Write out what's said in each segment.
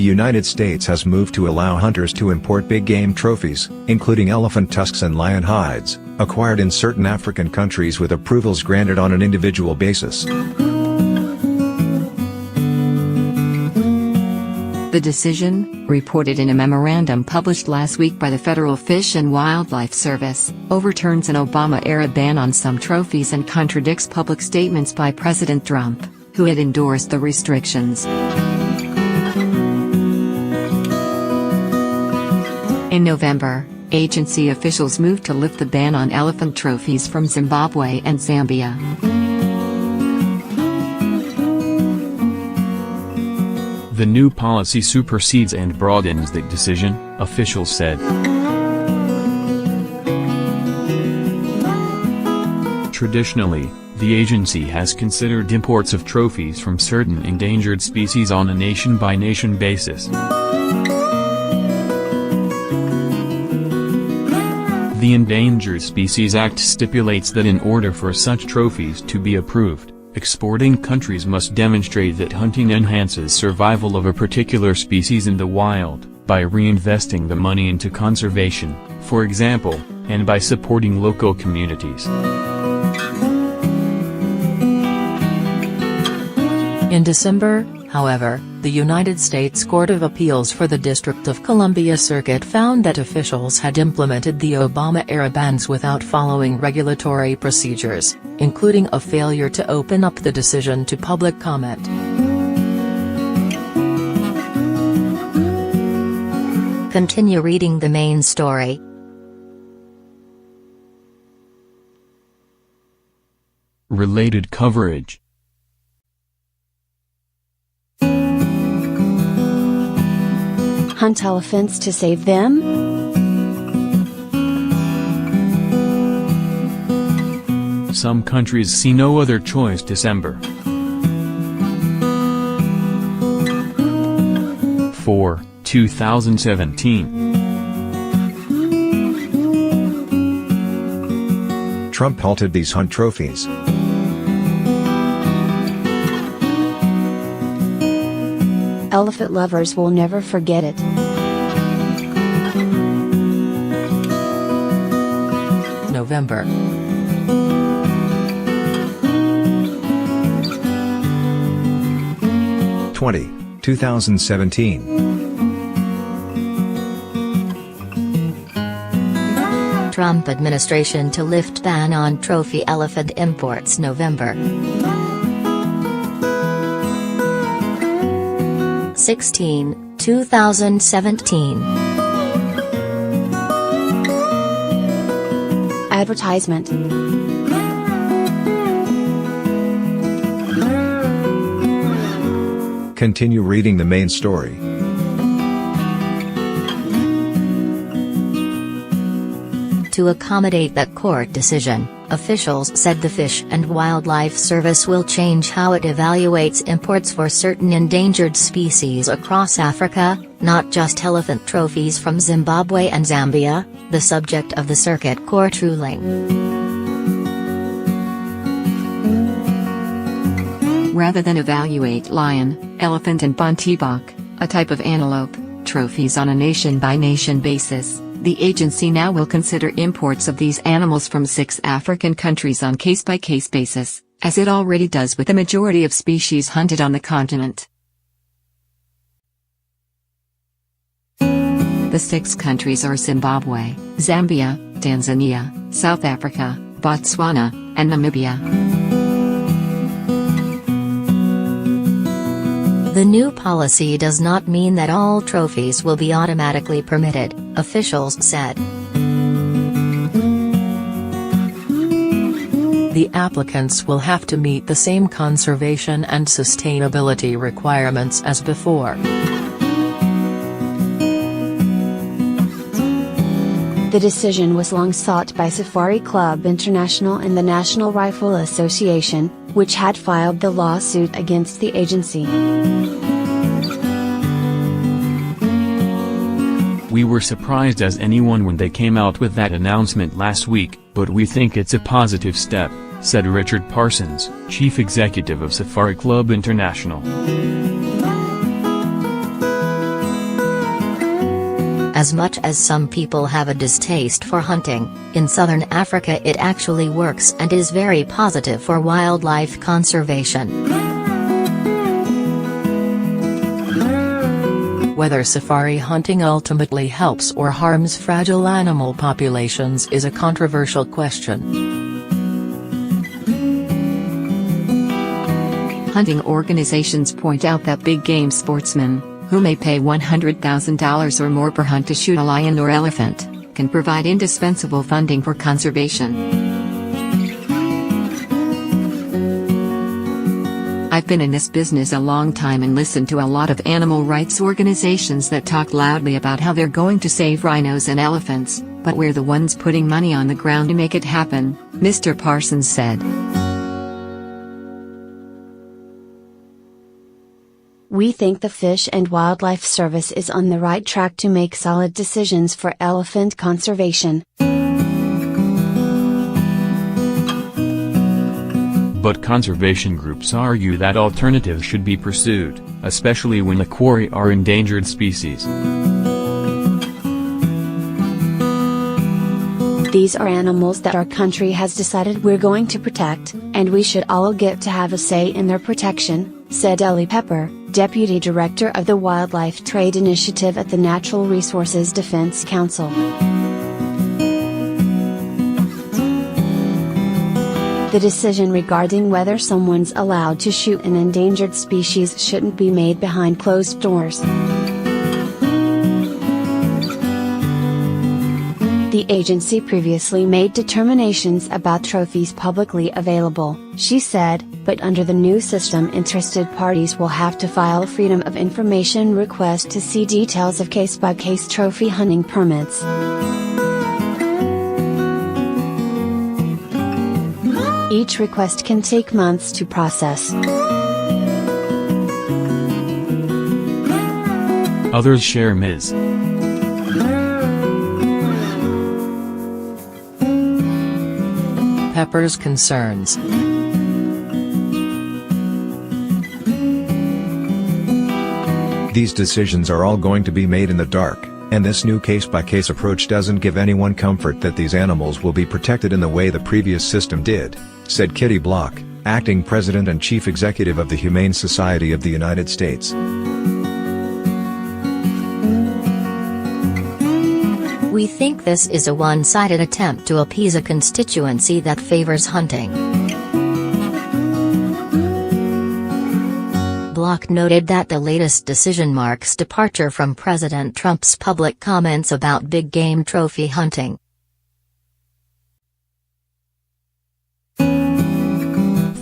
United States has moved to allow hunters to import big game trophies, including elephant tusks and lion hides, acquired in certain African countries with approvals granted on an individual basis. The decision, reported in a memorandum published last week by the Federal Fish and Wildlife Service, overturns an Obama-era ban on some trophies and contradicts public statements by President Trump, who had endorsed the restrictions. In November, agency officials moved to lift the ban on elephant trophies from Zimbabwe and Zambia. The new policy supersedes and broadens the decision, officials said. Traditionally, the agency has considered imports of trophies from certain endangered species on a nation-by-nation basis. The Endangered Species Act stipulates that in order for such trophies to be approved, exporting countries must demonstrate that hunting enhances survival of a particular species in the wild, by reinvesting the money into conservation, for example, and by supporting local communities. In December, however, the United States Court of Appeals for the District of Columbia Circuit found that officials had implemented the Obama-era bans without following regulatory procedures, including a failure to open up the decision to public comment. Continue reading the main story. Related coverage. Hunt elephants to save them? Some countries see no other choice. December 4, 2017. Trump halted these hunt trophies. Elephant lovers will never forget it. November 20, 2017. Trump administration to lift ban on trophy elephant imports. November 16, 2017. Advertisement. Continue reading the main story. To accommodate that court decision, officials said the Fish and Wildlife Service will change how it evaluates imports for certain endangered species across Africa, not just elephant trophies from Zimbabwe and Zambia, the subject of the Circuit Court ruling. Rather than evaluate lion, elephant and bontebok, a type of antelope, trophies on a nation-by-nation basis, the agency now will consider imports of these animals from 6 African countries on case-by-case basis, as it already does with the majority of species hunted on the continent. The 6 countries are Zimbabwe, Zambia, Tanzania, South Africa, Botswana, and Namibia. The new policy does not mean that all trophies will be automatically permitted, officials said. The applicants will have to meet the same conservation and sustainability requirements as before. The decision was long sought by Safari Club International and the National Rifle Association, which had filed the lawsuit against the agency. We were surprised as anyone when they came out with that announcement last week, but we think it's a positive step, said Richard Parsons, chief executive of Safari Club International. As much as some people have a distaste for hunting, in southern Africa it actually works and is very positive for wildlife conservation. Whether safari hunting ultimately helps or harms fragile animal populations is a controversial question. Hunting organizations point out that big game sportsmen, who may pay $100,000 or more per hunt to shoot a lion or elephant, can provide indispensable funding for conservation. I've been in this business a long time and listened to a lot of animal rights organizations that talk loudly about how they're going to save rhinos and elephants, but we're the ones putting money on the ground to make it happen, Mr. Parsons said. We think the Fish and Wildlife Service is on the right track to make solid decisions for elephant conservation. But conservation groups argue that alternatives should be pursued, especially when the quarry are endangered species. These are animals that our country has decided we're going to protect, and we should all get to have a say in their protection, said Ellie Pepper, Deputy Director of the Wildlife Trade Initiative at the Natural Resources Defense Council. The decision regarding whether someone's allowed to shoot an endangered species shouldn't be made behind closed doors. The agency previously made determinations about trophies publicly available, she said, but under the new system interested parties will have to file a Freedom of Information request to see details of case-by-case trophy hunting permits. Each request can take months to process. Others share Ms. Pepper's concerns. These decisions are all going to be made in the dark, and this new case-by-case approach doesn't give anyone comfort that these animals will be protected in the way the previous system did, said Kitty Block, acting president and chief executive of the Humane Society of the United States. We think this is a one-sided attempt to appease a constituency that favors hunting. Block noted that the latest decision marks departure from President Trump's public comments about big game trophy hunting.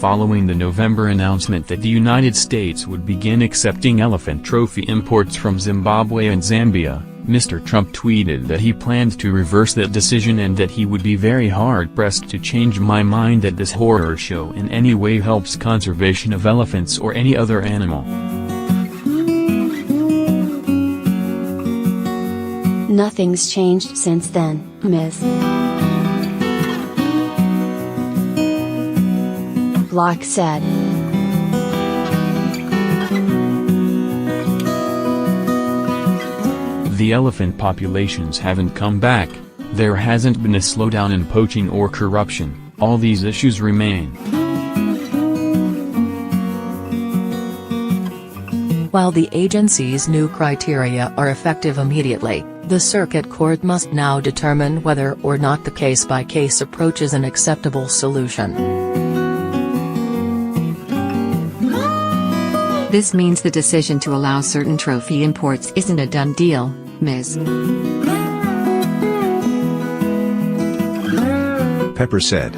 Following the November announcement that the United States would begin accepting elephant trophy imports from Zimbabwe and Zambia, Mr. Trump tweeted that he planned to reverse that decision and that he would be very hard-pressed to change my mind that this horror show in any way helps conservation of elephants or any other animal. Nothing's changed since then, Ms. Block said. The elephant populations haven't come back, there hasn't been a slowdown in poaching or corruption, all these issues remain. While the agency's new criteria are effective immediately, the Circuit Court must now determine whether or not the case-by-case approach is an acceptable solution. This means the decision to allow certain trophy imports isn't a done deal, Ms. Pepper said.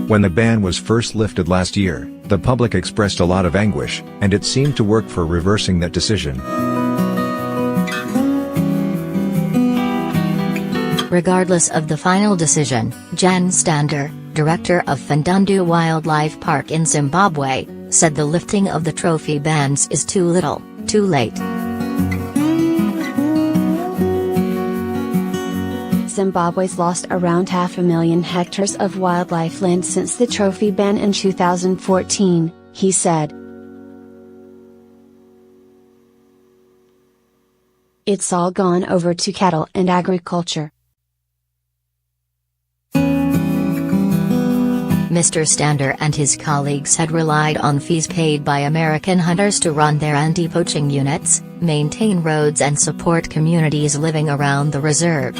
When the ban was first lifted last year, the public expressed a lot of anguish, and it seemed to work for reversing that decision. Regardless of the final decision, Jan Stander, director of Fundundu Wildlife Park in Zimbabwe, said the lifting of the trophy bans is too little, too late. Zimbabwe's lost around 500,000 hectares of wildlife land since the trophy ban in 2014, he said. It's all gone over to cattle and agriculture. Mr. Stander and his colleagues had relied on fees paid by American hunters to run their anti-poaching units, maintain roads and support communities living around the reserve.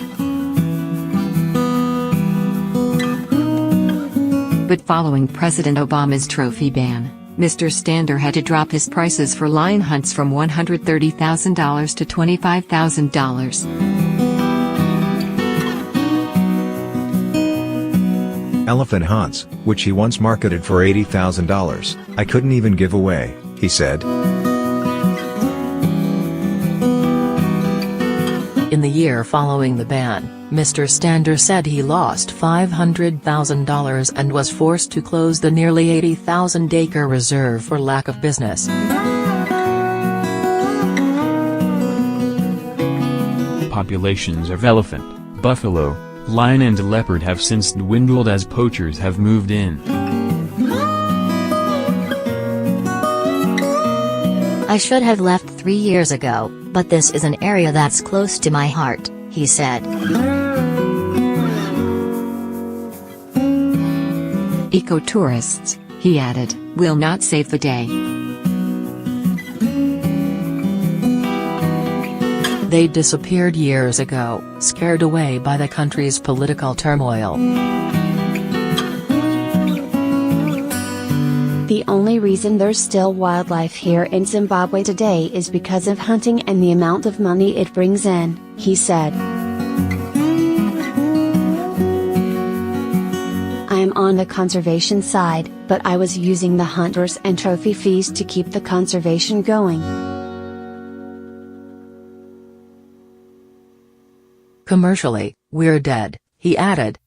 But following President Obama's trophy ban, Mr. Stander had to drop his prices for lion hunts from $130,000 to $25,000. Elephant hunts, which he once marketed for $80,000, I couldn't even give away, he said. In the year following the ban, Mr. Stander said he lost $500,000 and was forced to close the nearly 80,000-acre reserve for lack of business. Populations of elephant, buffalo, lion and leopard have since dwindled as poachers have moved in. I should have left 3 years ago, but this is an area that's close to my heart, he said. Ecotourists, he added, will not save the day. They disappeared years ago, scared away by the country's political turmoil. The only reason there's still wildlife here in Zimbabwe today is because of hunting and the amount of money it brings in, he said. I am on the conservation side, but I was using the hunters and trophy fees to keep the conservation going. Commercially, we're dead, he added.